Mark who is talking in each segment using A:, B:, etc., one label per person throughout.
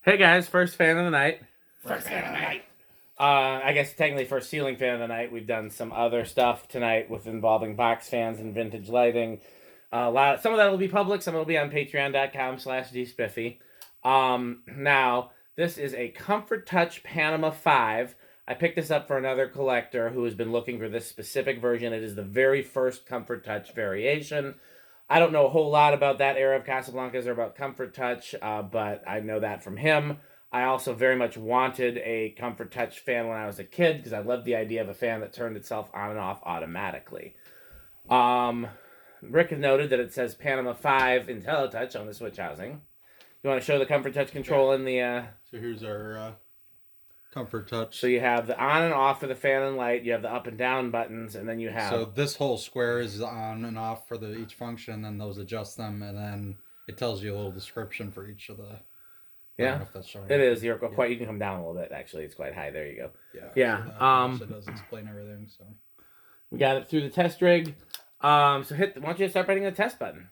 A: Hey guys, first fan of the night.
B: First fan of the night.
A: I guess technically first ceiling fan of the night. We've done some other stuff tonight with involving box fans and vintage lighting. Some of that will be public. Some will be on patreon.com/dspiffy. Now, this is a Comfort Touch Panama 5. I picked this up for another collector who has been looking for this specific version. It is the very first Comfort Touch variation. I don't know a whole lot about that era of Casablancas or about Comfort Touch, but I know that from him. I also very much wanted a Comfort Touch fan when I was a kid because I loved the idea of a fan that turned itself on and off automatically. Rick has noted that it says Panama 5 IntelliTouch on the switch housing. You want to show the Comfort Touch control in the...
B: So here's our Comfort Touch.
A: So you have the on and off for the fan and light. You have the up and down buttons, and then you have...
B: So this whole square is on and off for each function, and those adjust them, and then it tells you a little description for each of the...
A: Yeah, I don't know if that's showing. It is. You're quite. You can come down a little bit. Actually, it's quite high. There you go.
B: Yeah. So it does explain everything. So
A: we got it through the test rig. So hit. Why don't you start hitting the test button?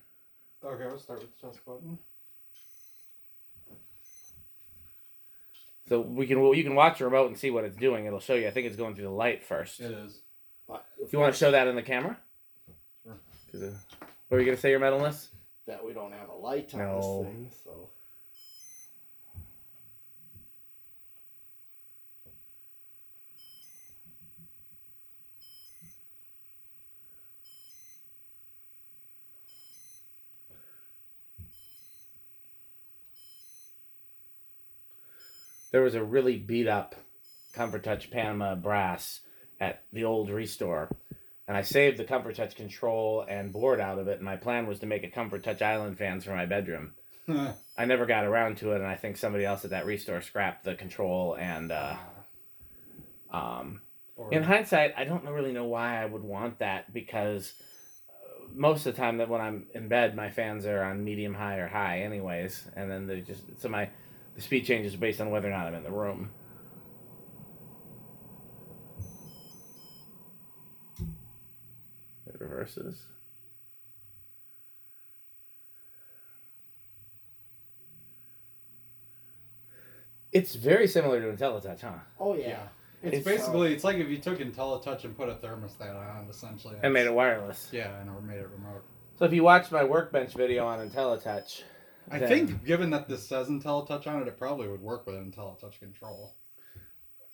B: Okay, we'll start with the test button.
A: So you can watch the remote and see what it's doing. It'll show you. I think it's going through the light first.
B: It is.
A: Do you want to show that in the camera?
B: Sure.
A: What were you gonna say, your metalness?
C: That we don't have a light on this thing, so.
A: There was a really beat up Comfort Touch Panama brass at the old Restore, and I saved the Comfort Touch control and board out of it, and my plan was to make a Comfort Touch Island fans for my bedroom. I never got around to it, and I think somebody else at that Restore scrapped the control, and in hindsight, I don't really know why I would want that, because most of the time that when I'm in bed, my fans are on medium, high, or high anyways, and then they just... So the speed changes based on whether or not I'm in the room. It reverses. It's very similar to IntelliTouch, huh?
C: Oh, yeah.
B: It's basically, it's like if you took IntelliTouch and put a thermostat on, essentially.
A: And made it wireless.
B: Yeah, and made it remote.
A: So if you watched my workbench video on IntelliTouch...
B: I think, given that this says IntelliTouch on it, it probably would work with an IntelliTouch control.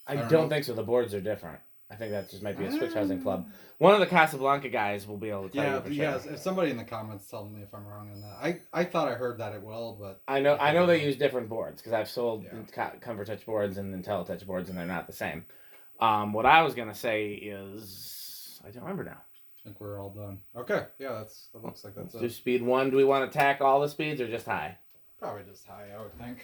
A: I don't think so. The boards are different. I think that just might be a switch housing club. One of the Casablanca guys will be able to tell you for sure.
B: Yeah, if somebody in the comments tell me if I'm wrong on that. I thought I heard that it will, but...
A: I know they use different boards, because I've sold Comfort Touch boards and IntelliTouch boards, and they're not the same. What I was going to say is... I don't remember now.
B: I think we're all done. Okay, yeah, that looks like that's it.
A: Do speed 1. Do we want to tack all the speeds or just high?
B: Probably just high, I would think.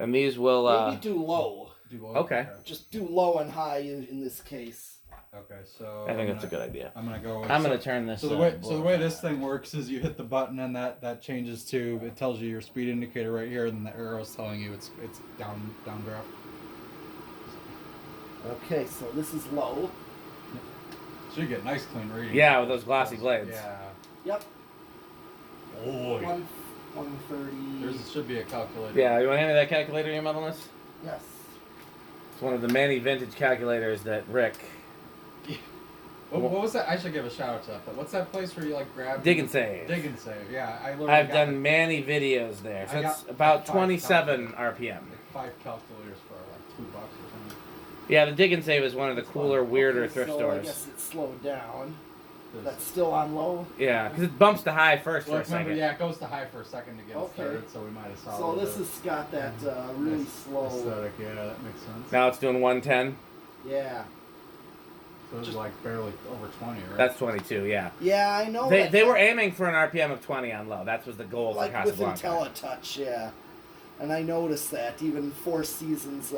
A: And these will...
C: Maybe do low.
A: Okay.
C: Just do low and high in this case.
B: Okay, so...
A: I think that's a good idea.
B: I'm going to go...
A: I'm going to turn this...
B: So the way this thing works is you hit the button and that changes to... It tells you your speed indicator right here, and the arrow's telling you it's downdraft.
C: Okay, so this is low.
B: So you get nice clean reading.
A: Yeah, with those glossy blades.
B: Yeah.
C: Yep.
B: Oh,
C: 130.
B: There should be a calculator.
A: Yeah, you want to hand me that calculator, your metalness?
C: Yes.
A: It's one of the many vintage calculators that Rick...
B: What was that? I should give a shout out to that. But what's that place where you grab...
A: Dig and Save.
B: Dig and Save, yeah.
A: I've done many videos there. So it's about 27 RPM.
B: Like 5 calculators for $2 or something.
A: Yeah, the Dig and Save is one of the cooler, weirder thrift stores.
C: I guess it's slowed down. That's still on low?
A: Yeah, because it bumps to high first for a second.
B: Yeah, it goes to high for a second to get it started, so we might have saw
C: So this has got that really slow...
B: aesthetic, yeah, that makes sense.
A: Now it's doing 110?
C: Yeah.
B: So it's barely over 20, right?
A: That's 22, yeah.
C: Yeah, I know.
A: They were aiming for an RPM of 20 on low. That was the goal for Casablanca.
C: With IntelliTouch, yeah. And I noticed that, even Four Seasons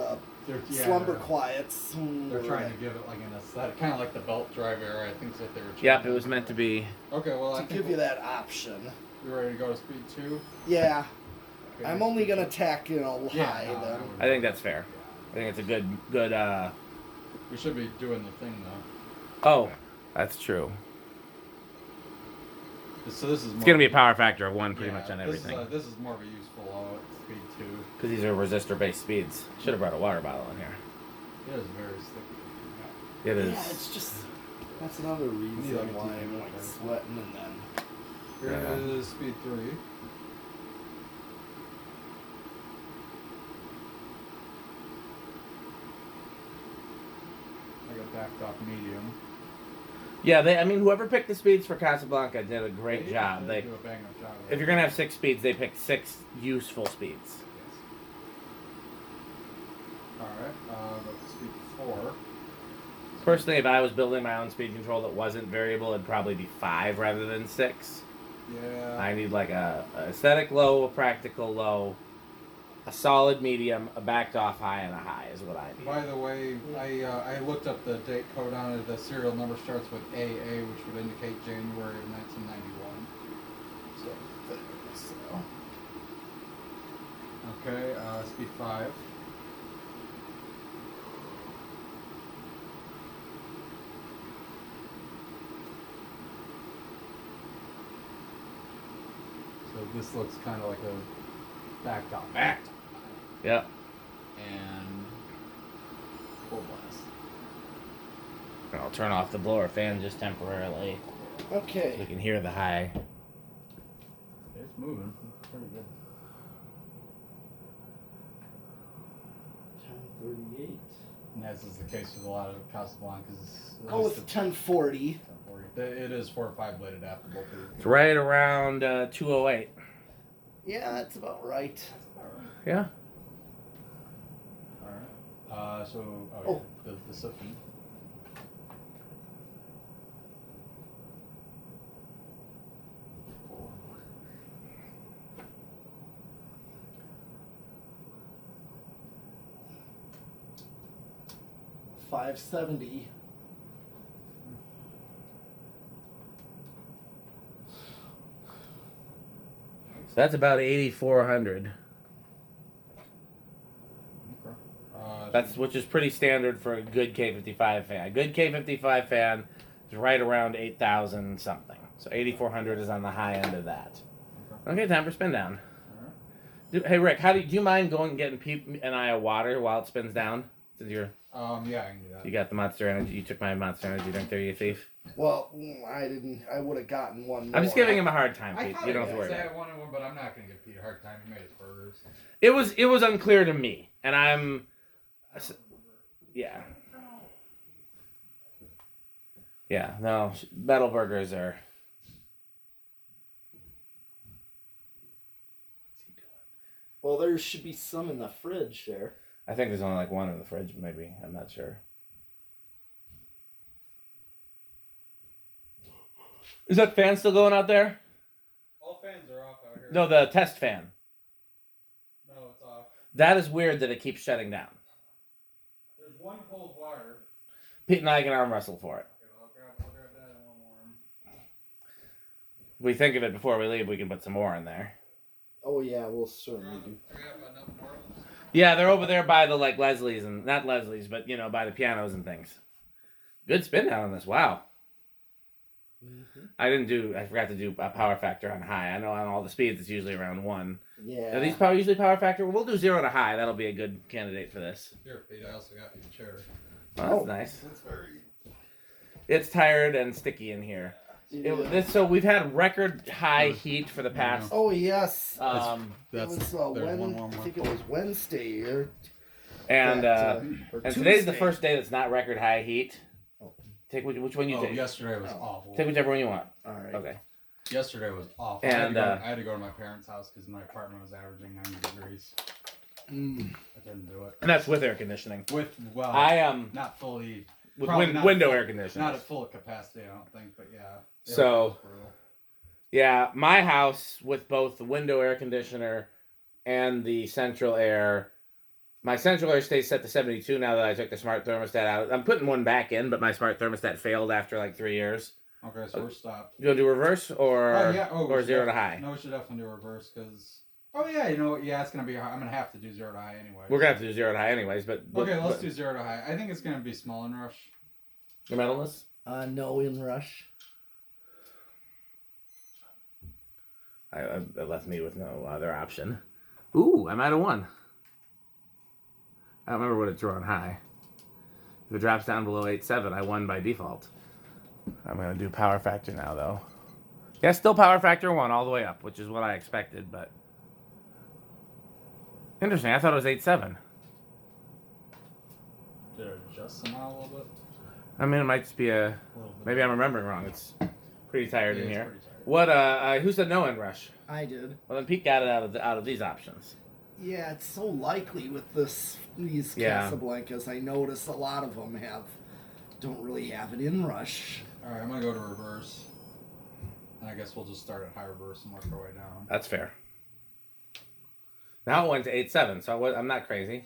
C: Slumber Quiets.
B: They're trying to give it like an aesthetic, kind of like the belt drive era. I think that they were trying.
A: Yep, it was meant to be.
B: Okay, well,
C: to give you that option.
B: You ready to go to speed 2?
C: Yeah.
B: Okay.
C: I'm only gonna tack, high then.
A: I think that's fair. I think it's a good.
B: We should be doing the thing though.
A: Oh, that's true.
B: So this is.
A: It's gonna be a power factor of 1 pretty much on everything.
B: This is more of a useful speed 2.
A: Because these are resistor-based speeds. Should have brought a water bottle in here.
B: It is very sticky.
A: It is.
C: Yeah, it's just that's another reason
B: like a
C: why
B: TV
C: I'm like
B: remote.
C: sweating and then.
B: Here
A: Yeah.
B: is speed 3. I got backed off medium.
A: Yeah, I mean, whoever picked the speeds for Casablanca did a great job.
B: They do a bang up job.
A: If you're gonna have 6 speeds, they picked 6 useful speeds.
B: Yes. Alright, go to speed 4.
A: Personally, if I was building my own speed control that wasn't variable, it'd probably be 5 rather than 6.
B: Yeah.
A: I need like a aesthetic low, a practical low, a solid medium, a backed off high, and a high is what I need.
B: By the way, I looked up the date code on it. The serial number starts with AA, which would indicate January of 1991. So, okay, speed 5. So this looks kind of like a backed off.
A: Yep.
B: And full blast.
A: And I'll turn off the blower fan just temporarily. So
C: Okay.
A: you can hear the high.
B: It's moving. It's pretty good.
C: 1038.
B: And as is the case with a lot of Casablancas.
C: Go with 1040.
B: It is 4 or 5 bladed adaptable.
A: It's right around 208.
C: Yeah, that's about right.
A: Yeah.
B: Alright. The Siphon.
C: $570.
A: So that's about 8,400.
B: Okay.
A: Which is pretty standard for a good K55 fan. A good K55 fan is right around 8,000 something. So 8,400 is on the high end of that. Okay, time for spin down. Hey Rick, do you mind going and getting Pete and I a water while it spins down? Since you're
B: Yeah, I can do that.
A: you got the Monster Energy. You took my Monster Energy drink there, you thief.
C: Well, I didn't. I would have gotten one more.
A: I'm just giving him a hard time,
B: I
A: Pete.
B: thought
A: You don't
B: I
A: have to worry
B: say
A: about it.
B: I wanted one, but I'm not going to give Pete a hard time. He made his burgers.
A: It was unclear to me, and I'm, yeah, no, metal burgers are. What's he doing?
C: Well, there should be some in the fridge there.
A: I think there's only like one in the fridge, maybe. I'm not sure. Is that fan still going out there?
B: All fans are off out here.
A: No, the test fan.
B: No, it's off.
A: That is weird that it keeps shutting down.
B: There's one cold wire.
A: Pete and I can arm wrestle for it.
B: Okay, well, I'll grab that and one more.
A: If we think of it before we leave, we can put some more in there.
C: Oh yeah, we'll certainly do.
B: Do we have enough more of them?
A: Yeah, they're over there by the Leslie's and not Leslie's, but by the pianos and things. Good spin down on this. Wow.
C: Mm-hmm.
A: I forgot to do a power factor on high. I know on all the speeds it's usually around 1.
C: Yeah.
A: Are these usually power factor? We'll do 0 to high. That'll be a good candidate for this.
B: Here, Pete, I also got you a chair.
A: Oh, that's nice.
B: That's very...
A: It's tired and sticky in here. So we've had record high heat for the past.
C: Oh yes.
A: It
C: was I think it was Wednesday
A: and today's the
C: Tuesday.
A: first day that's not record high heat. Take which one you take.
B: Yesterday was awful.
A: Take whichever one you want.
C: All right.
A: Okay.
B: Yesterday was awful.
A: And
B: I had to go to my parents' house because my apartment was averaging 90 degrees. I didn't do it.
A: And that's with air conditioning.
B: I am not fully.
A: With
B: not
A: window
B: full,
A: air conditioning.
B: Not at full capacity, I don't think, but yeah.
A: So, yeah, my house with both the window air conditioner and the central air. My central air stays set to 72 now that I took the smart thermostat out. I'm putting one back in, but my smart thermostat failed after like 3 years.
B: Okay, so we're stopped.
A: You want to do reverse or 0 to high?
B: No, we should definitely do reverse because. Oh yeah, you know what? Yeah, it's gonna be high. I'm gonna have to do 0 to high anyway.
A: We're gonna have to do 0 to high anyways, but
B: okay, let's do 0 to high. I think it's gonna be small and rush.
A: Your metalness?
C: No in rush.
A: It left me with no other option. Ooh, I'm out of 1. I don't remember what it drew on high. If it drops down below 8.7, I won by default. I'm going to do power factor now, though. Yeah, still power factor 1 all the way up, which is what I expected, but... Interesting, I thought it was 8.7.
B: Did it adjust somehow a little bit?
A: I mean, it might just be a... Maybe I'm remembering wrong. It's pretty tired in here.
B: Pretty tired.
A: What, who said no end rush?
C: I did.
A: Well, then Pete got it out of these options.
C: Yeah, it's so likely with these Casablancas. I notice a lot of them don't really have an inrush.
B: All right, I'm gonna go to reverse, and I guess we'll just start at high reverse and work our way down.
A: That's fair. Now it went to 8.7, so I'm not crazy.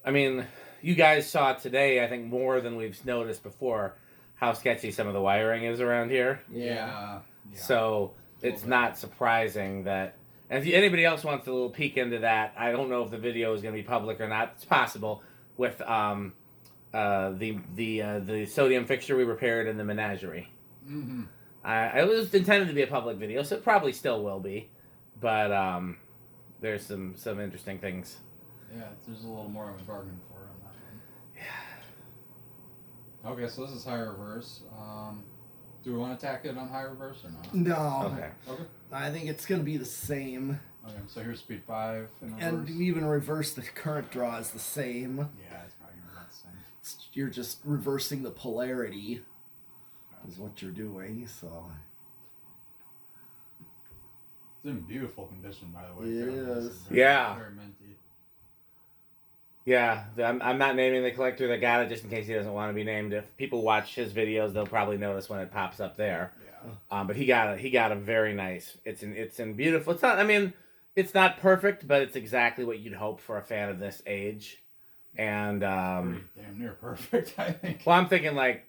A: I mean, you guys saw today, I think, more than we've noticed before, how sketchy some of the wiring is around here.
B: Yeah.
A: So it's not surprising that... And if anybody else wants a little peek into that, I don't know if the video is going to be public or not. It's possible with the sodium fixture we repaired in the menagerie.
B: Mm-hmm.
A: It was intended to be a public video, so it probably still will be. But there's some interesting things.
B: Yeah, there's a little more of a bargain for on that one. Yeah. Okay, so this is high reverse. Do we want to tack it on high reverse or not?
C: No.
A: Okay.
C: I think it's going to be the same.
B: Okay, so here's speed 5 in reverse.
C: And even reverse, the current draw is the same.
B: Yeah, it's probably going to be the same.
C: You're just reversing the polarity is what you're doing, so...
B: It's in beautiful condition, by the way.
C: It
B: too.
C: is.
B: This very,
A: Yeah.
B: Very minty.
A: Yeah, I'm not naming the collector that got it just in case he doesn't want to be named. If people watch his videos, they'll probably notice when it pops up there.
B: Yeah.
A: But he got a very nice. It's in beautiful. It's not. I mean, it's not perfect, but it's exactly what you'd hope for a fan of this age. And
B: Pretty damn near perfect, I think.
A: well, I'm thinking like,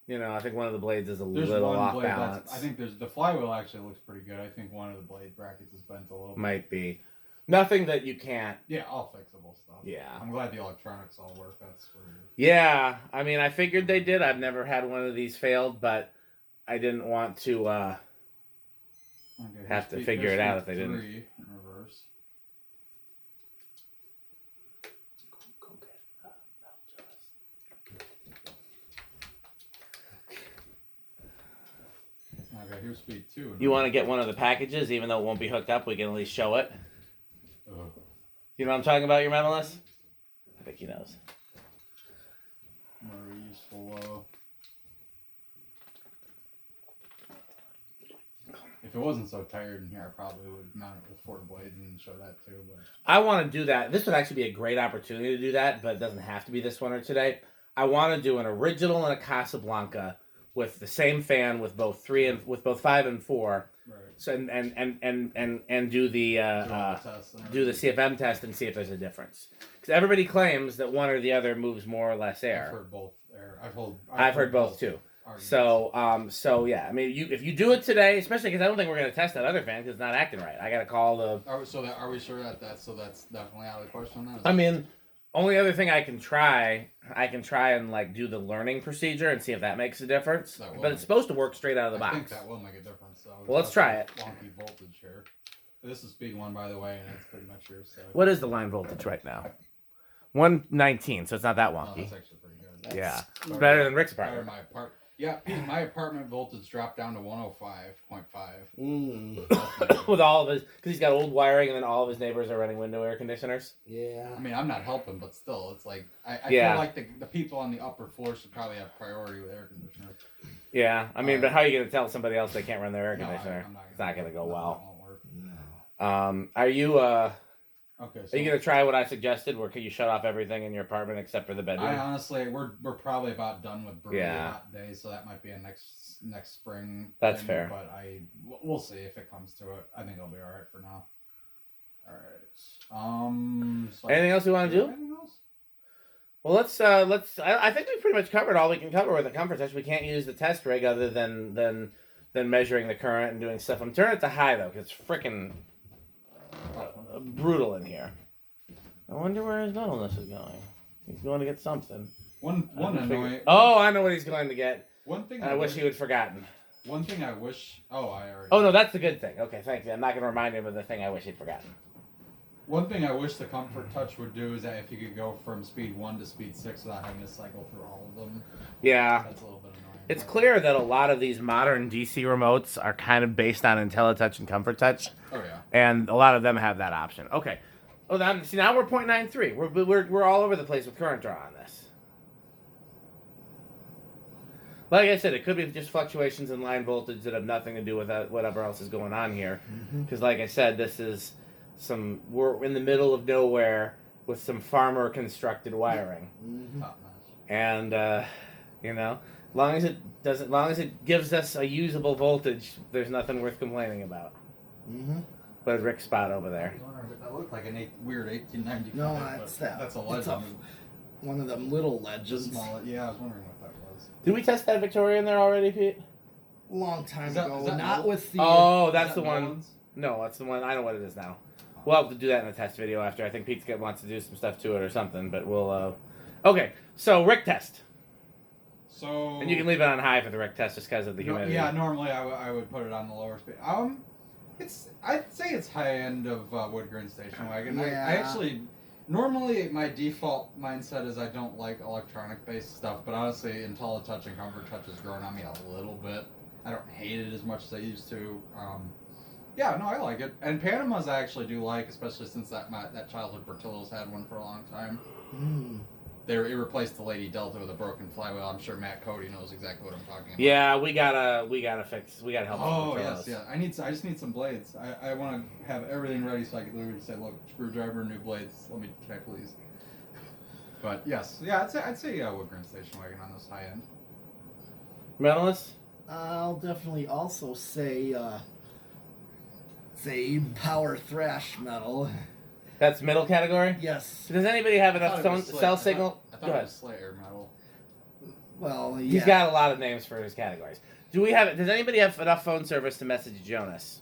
A: I think one of the blades is a little off balance.
B: I think the flywheel actually looks pretty good. I think one of the blade brackets is bent a little bit.
A: Might be. Nothing that you can't.
B: Yeah, all fixable stuff.
A: Yeah.
B: I'm glad the electronics all work. That's where
A: Yeah, I mean, I figured they did. I've never had one of these failed, but I didn't want to have to figure it out if they didn't.
B: 3 in reverse. Okay, here's speed 2.
A: You want to get one of the packages, even though it won't be hooked up, we can at least show it. You know what I'm talking about, your mentalist? I think he knows.
B: More useful. If it wasn't so tired in here, I probably would mount it with 4 blades and show that too. But
A: I want to do that. This would actually be a great opportunity to do that, but it doesn't have to be this one or today. I want to do an original and a Casablanca with the same fan with both 5 and 4.
B: right.
A: So and do the do the CFM test and see if there's a difference. Because everybody claims that one or the other moves more or less air.
B: I've heard both air.
A: I've heard both too.
B: arguments.
A: So yeah, I mean, if you do it today, especially because I don't think we're gonna test that other fan because it's not acting right. I gotta call the.
B: Are we sure that's definitely out of the question then?
A: I mean, only other thing I can try and like do the learning procedure and see if that makes a difference. But it's supposed to work straight out of the box.
B: I think that will make a difference. So
A: well, let's try it.
B: Wonky voltage here. This is speed 1, by the way, and it's pretty much yours. So.
A: What is the line voltage right now? 119, so it's not that
B: Oh,
A: wonky.
B: that's actually pretty good.
A: Yeah, it's better than Rick's
B: Better
A: apartment.
B: Yeah, my apartment voltage dropped down to 105.5.
A: With all of his, because he's got old wiring, and then all of his neighbors are running window air conditioners.
C: Yeah.
B: I mean, I'm not helping, but still, it's like I
A: Yeah.
B: feel like the people on the upper floor should probably have priority with air conditioners.
A: Yeah, I mean, but how are you going to tell somebody else they can't run their air
B: No,
A: conditioner?
B: I'm not
A: It's not going to go
B: that
A: well.
B: won't work.
C: No.
A: Are you
B: Okay.
A: Are you going to try what I suggested, where could you shut off everything in your apartment except for the bedroom?
B: I honestly, we're probably about done with brutally
A: Yeah.
B: hot days, so that might be a next spring.
A: That's
B: thing,
A: fair.
B: But we'll see if it comes to it. I think I'll be all right for now. All right. So
A: Anything else you want to do?
B: Anything else?
A: Well, let's. I think we've pretty much covered all we can cover with the comfort test. We can't use the test rig other than measuring the current and doing stuff. I'm turning it to high though, because it's freaking brutal in here. I wonder where his metalness is going. He's going to get something.
B: One annoying.
A: Oh, I know what he's going to get.
B: One thing.
A: I wish he would forgotten.
B: One thing I wish. Oh, I already.
A: Oh no, that's the good thing. Okay, thank you. I'm not going to remind him of the thing I wish he'd forgotten.
B: One thing I wish the Comfort Touch would do is that if you could go from speed 1 to speed 6 without having to cycle through all of them.
A: Yeah.
B: That's a little bit annoying.
A: It's clear that a lot of these modern DC remotes are kind of based on IntelliTouch and Comfort Touch.
B: Oh yeah.
A: And a lot of them have that option. Okay. Oh, see, now we're 0.93. We're all over the place with current draw on this. Like I said, it could be just fluctuations in line voltage that have nothing to do with whatever else is going on here. Because, like I said, this is we're in the middle of nowhere with some farmer constructed wiring,
B: Top notch.
A: and you know, long as it gives us a usable voltage, there's nothing worth complaining about. But Rick's spot over there.
B: That looked like a weird 1895.
C: No, that's that.
B: That's a
C: It's
B: legend.
C: one of them little
B: Just
C: legends.
B: small. Yeah, I was wondering what that was.
A: Did we test that Victorian there already, Pete?
C: Long time
B: Is that-
C: ago.
B: is that
C: Not
B: Noel?
C: with the.
A: Oh, that's
B: Is
A: the
B: that
A: one.
B: Nolan's?
A: No, that's the one. I know what it is now. We'll have to do that in a test video after. I think Pete wants to do some stuff to it or something, but we'll. Okay, so Rick test,
B: So.
A: and you can leave it on high for the Rick test just because of the humidity.
B: Yeah, normally I would put it on the lower speed. I'd say it's high end of wood grain station wagon.
C: Yeah.
B: I actually normally my default mindset is I don't like electronic based stuff, but honestly, IntelliTouch and Comfort Touch has grown on me a little bit. I don't hate it as much as I used to. Yeah, no, I like it. And Panamas I actually do like, especially since that childhood Portillos had one for a long time. It replaced the Lady Delta with a broken flywheel. I'm sure Matt Cody knows exactly what I'm talking about.
A: Yeah, we gotta help.
B: Oh
A: with
B: yes,
A: those.
B: yeah. I just need some blades. I want to have everything ready so I can literally say, look, screwdriver, new blades. Let me check, please. But yes, yeah, I'd say wood grain station wagon on this high end.
A: Medalist?
C: I'll definitely also say power thrash metal.
A: That's middle category.
C: Yes.
A: Does anybody have
B: I
A: enough
B: thought it was
A: cell
B: Slayer.
A: signal?
B: I
A: Go
B: thought it
A: ahead.
B: was Slayer metal.
C: Well, yeah.
A: He's got a lot of names for his categories. Does anybody have enough phone service to message Jonas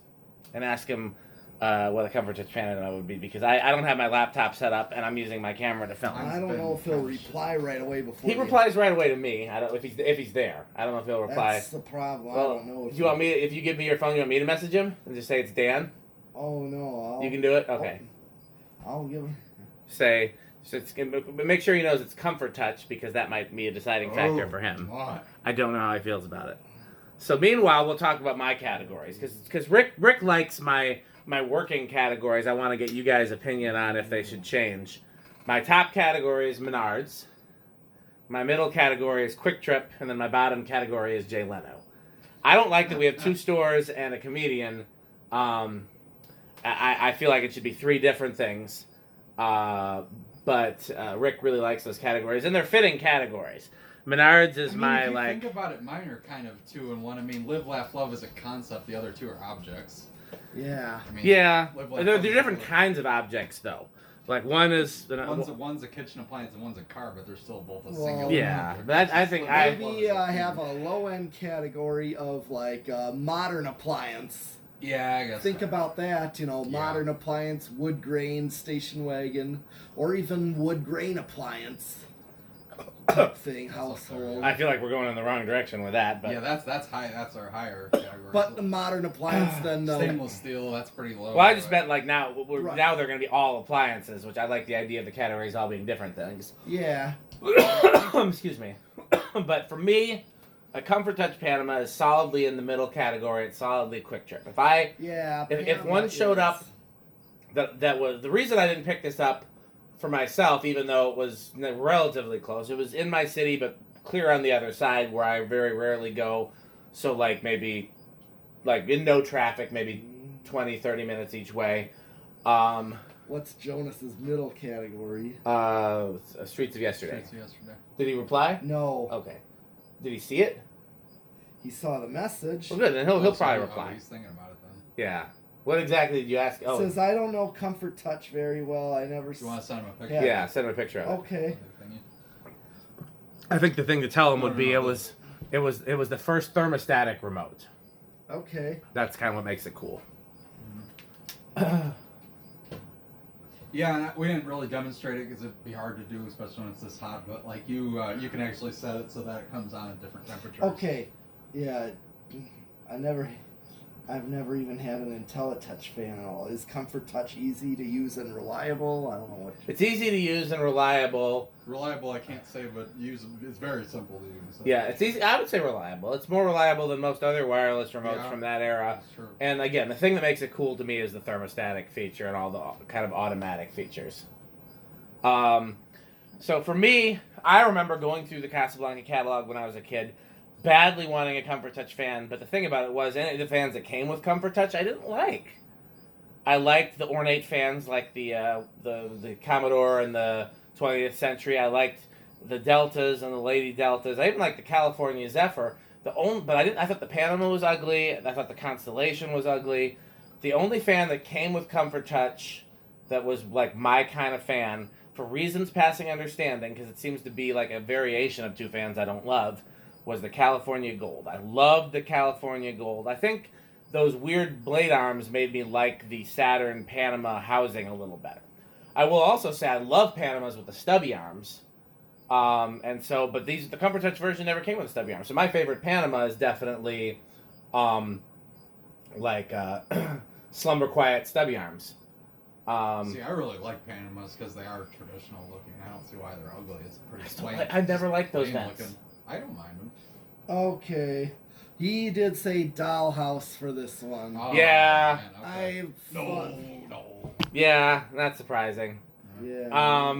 A: and ask him what a Comfort Touch Panama would be? Because I don't have my laptop set up and I'm using my camera to film.
C: I don't know if he'll reply right away before.
A: He replies right away to me. I don't if he's there. I don't know if he'll reply.
C: That's the problem.
A: Well,
C: I don't know.
A: do you want me? If you give me your phone, you want me to message him and just say it's Dan?
C: Oh no.
A: You can do it. Okay.
C: I'll give.
A: Say. So but make sure he knows it's Comfort Touch because that might be a deciding factor for him.
B: What?
A: I don't know how he feels about it. So meanwhile, we'll talk about my categories because Rick likes my working categories. I want to get you guys' opinion on if they should change. My top category is Menards. My middle category is Quick Trip, and then my bottom category is Jay Leno. I don't like that we have two stores and a comedian. I feel like it should be three different things. But Rick really likes those categories, and they're fitting categories. Menards is
B: if you think about it, mine are kind of two in one. I mean, live, laugh, love is a concept. The other two are objects.
C: Yeah.
B: I mean,
A: Yeah,
B: Live, laugh,
A: they're
B: love is
A: different
B: a-
A: kinds of objects, though. Like one is
B: One's a kitchen appliance and one's a car, but they're still both a
C: Well,
B: single.
A: yeah. But I think I
C: Maybe have a low end category of like modern appliance.
B: Yeah, I guess.
C: Think
B: so.
C: about that, modern appliance, wood grain, station wagon, or even wood grain appliance type thing, household.
A: feel like we're going in the wrong direction with that. But
B: Yeah, that's high. That's our higher category.
C: But the modern appliance, then
B: Stainless steel, that's pretty low.
A: well, I just
B: but-
A: meant like now
C: Right.
A: now they're going to be all appliances, which I like the idea of the categories all being different things.
C: yeah,
A: Excuse me. But for me, a Comfort Touch Panama is solidly in the middle category. It's solidly Quick Trip. If one showed up, that was the reason I didn't pick this up for myself, even though it was relatively close. It was in my city, but clear on the other side where I very rarely go. So maybe in no traffic, maybe 20, 30 minutes each way.
C: What's Jonas's middle category?
A: Streets of Yesterday.
B: Streets yesterday.
A: Did he reply?
C: No,
A: Okay. Did he see it?
C: he saw the message.
A: Well, good. Then he'll probably
B: Oh,
A: reply.
B: he's thinking about it then.
A: Yeah. What exactly did you ask? Oh,
C: Says I don't know Comfort Touch very well. I never.
B: You want to send him a picture?
A: yeah. Send him a picture of it.
C: Okay.
A: I think the thing to tell him
B: No,
A: would
B: no,
A: be
B: no,
A: it was the first thermostatic remote.
C: Okay.
A: That's kind of what makes it cool.
B: Yeah, and we didn't really demonstrate it because it'd be hard to do, especially when it's this hot. But you can actually set it so that it comes on at different temperatures.
C: Okay. Yeah. I never. I've never even had an IntelliTouch fan at all. Is Comfort Touch easy to use and reliable? I don't know what.
A: It's easy to use and reliable.
B: Reliable, I can't say, but it's very simple to use.
A: Yeah, it's easy. I would say reliable. It's more reliable than most other wireless remotes from that era.
B: That's true.
A: And again, the thing that makes it cool to me is the thermostatic feature and all the kind of automatic features. So for me, I remember going through the Casablanca catalog when I was a kid, badly wanting a Comfort Touch fan, but the thing about it was any of the fans that came with Comfort Touch I didn't like. I liked the ornate fans like the Commodore and the 20th Century. I liked the Deltas and the Lady Deltas. I even liked the California Zephyr. I thought the Panama was ugly. I thought the Constellation was ugly. The only fan that came with Comfort Touch that was like my kind of fan, for reasons passing understanding, because it seems to be like a variation of two fans I don't love, was the California Gold. I loved the California Gold. I think those weird blade arms made me like the Saturn Panama housing a little better. I will also say I love Panamas with the stubby arms. But the Comfort Touch version never came with a stubby arm. So my favorite Panama is definitely Slumber Quiet stubby arms.
B: See, I really like Panamas because they are traditional looking. I don't see why they're ugly. It's pretty plain.
A: I've never liked those
B: plain
A: vents.
B: looking. I don't mind them.
C: Okay. He did say dollhouse for this one.
B: Oh,
A: Yeah.
B: Man, okay.
C: No.
A: Yeah, not surprising.
C: Yeah.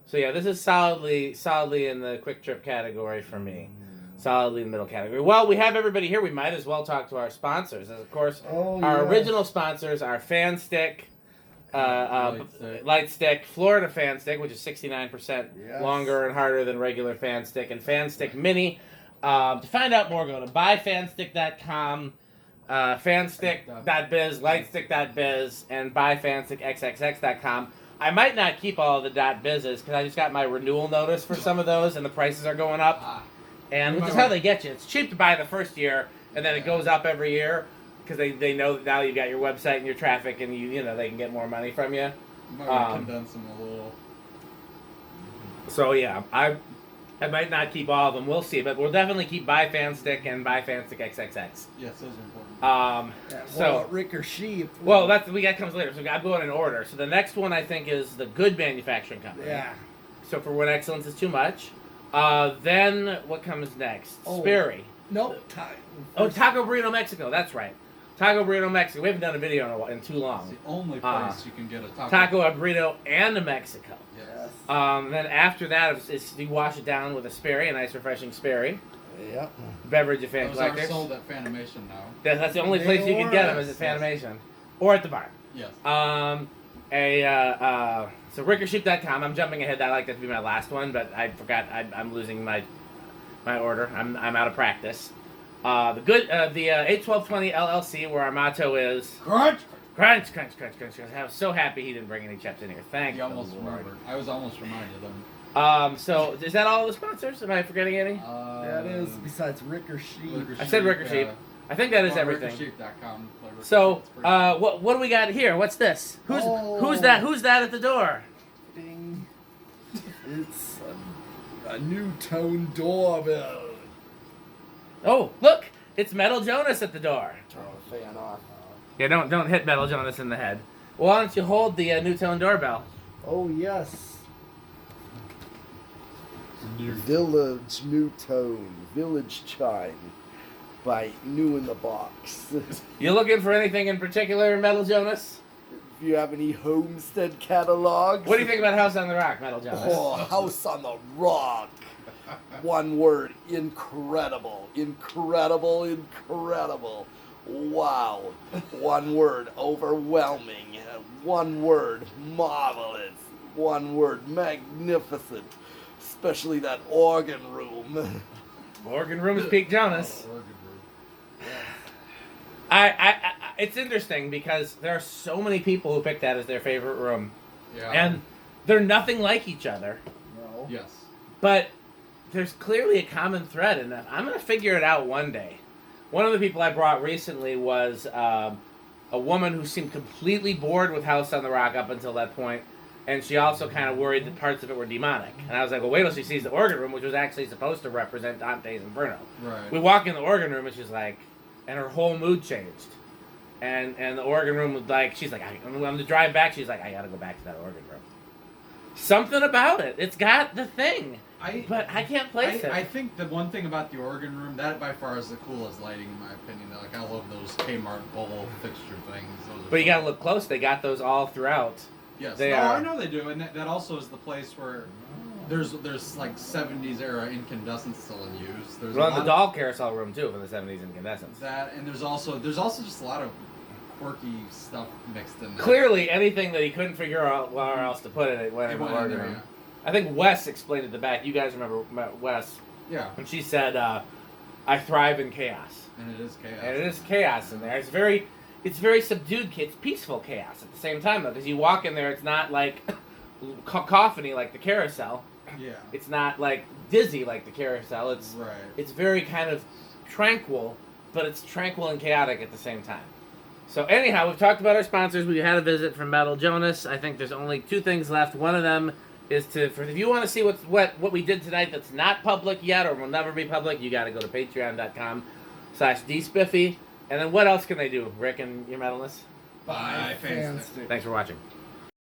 A: So yeah, this is solidly in the quick trip category for me. Solidly in the middle category. Well, we have everybody here. We might as well talk to our sponsors. As of course, our original sponsors are Fan Stick, Light Stick, Florida Fan Stick, which is 69% longer and harder than regular Fan Stick, and Fan Stick Mini. To find out more, go to buyfanstick.com, fanstick.biz, lightstick.biz, and buyfanstickxxx.com. I might not keep all of the .bizes because I just got my renewal notice for some of those, and the prices are going up. And which is how they get you. It's cheap to buy the first year, and then it goes up every year because they know that now you've got your website and your traffic, and you know they can get more money from you.
B: You might condense them a little.
A: So yeah, I might not keep all of them. We'll see, but we'll definitely keep Buy Fan Stick and Buy Fan Stick XXX.
B: Yes, those are important.
A: So
C: Rick or Sheep.
A: Well, that comes later. So I'm going in order. So the next one I think is the Good Manufacturing Company.
C: Yeah.
A: So for when excellence is too much. Then what comes next? Sperry.
C: Nope.
A: Taco Burrito Mexico. That's right. Taco Burrito Mexico. We haven't done a video in too long.
B: It's the only place you can get a
A: taco, a burrito, and a Mexico.
B: Yes.
A: Then after that is you wash it down with a Sperry, a nice refreshing Sperry.
C: Yep.
A: Beverage of Fan
B: Those
A: Collectors.
B: are sold at Fanimation now.
A: That's the only place you can get them is at Fanimation. Or at the bar.
B: Yes.
A: So rickersheep.com. I'm jumping ahead. I like that to be my last one, but I forgot. I'm losing my order. I'm out of practice. The 81220 LLC, where our motto is
B: Crunch.
A: Crunch. I was so happy he didn't bring any chips in here. Thank you.
B: I was almost reminded of him.
A: So is that all the sponsors? Am I forgetting any?
C: That is besides Rick or Sheep.
A: I said Rick or Sheep. I think that is everything.
B: Rickersheep.com.
A: So, what do we got here? What's this? Who's that? Who's that at the door?
C: Ding. It's a new tone doorbell.
A: Oh, look! It's Metal Jonas at the door.
C: Turn the fan off.
A: Yeah, don't hit Metal Jonas in the head. Well, why don't you hold the new tone doorbell?
C: Oh yes.
D: Village New Tone, Village Chime, by New in the Box.
A: You looking for anything in particular, Metal Jonas?
D: If you have any Homestead catalogs.
A: What do you think about House on the Rock, Metal Jonas?
D: Oh, House on the Rock. One word, incredible. Incredible. Wow. One word, overwhelming. One word, marvelous. One word, magnificent. Especially that organ room.
A: Organ room is Peak Jonas. It's interesting because there are so many people who pick that as their favorite room.
B: Yeah.
A: And they're nothing like each other.
C: No.
B: Yes.
A: But there's clearly a common thread, and I'm going to figure it out one day. One of the people I brought recently was a woman who seemed completely bored with House on the Rock up until that point, and she also kind of worried that parts of it were demonic. And I was like, well, wait till she sees the organ room, which was actually supposed to represent Dante's Inferno.
B: Right.
A: We walk in the organ room, and she's like, and her whole mood changed. And the organ room was like, she's like, on the drive back, she's like, I gotta go back to that organ room. Something about it. It's got the thing. But I can't place it.
B: I think the one thing about the organ room, that by far is the coolest lighting in my opinion. Like, I love those Kmart bowl fixture things.
A: But you gotta look close. They got those all throughout.
B: Yes.
A: They
B: no,
A: are.
B: I know they do. And that also is the place where there's like 70s era incandescents still in use. There's
A: We're on the doll carousel room too from the 70s incandescents.
B: That, and there's also just a lot of quirky stuff mixed in there.
A: Clearly, anything that he couldn't figure out where else to put it went in the organ room.
B: Yeah.
A: I think Wes explained at the back. You guys remember Wes?
B: Yeah.
A: When she said, "I thrive in chaos."
B: And it is chaos.
A: And it is chaos in there. It's very subdued. It's peaceful chaos at the same time though, because you walk in there, it's not like cacophony like the carousel.
B: Yeah.
A: It's not like dizzy like the carousel. It's very kind of tranquil, but it's tranquil and chaotic at the same time. So anyhow, we've talked about our sponsors. We had a visit from Metal Jonas. I think there's only 2 things left. One of them is if you want to see what we did tonight that's not public yet or will never be public, you got to go to patreon.com/dspiffy. And then what else can they do, Rick and your medalists?
B: Bye, fans.
A: Thanks for watching.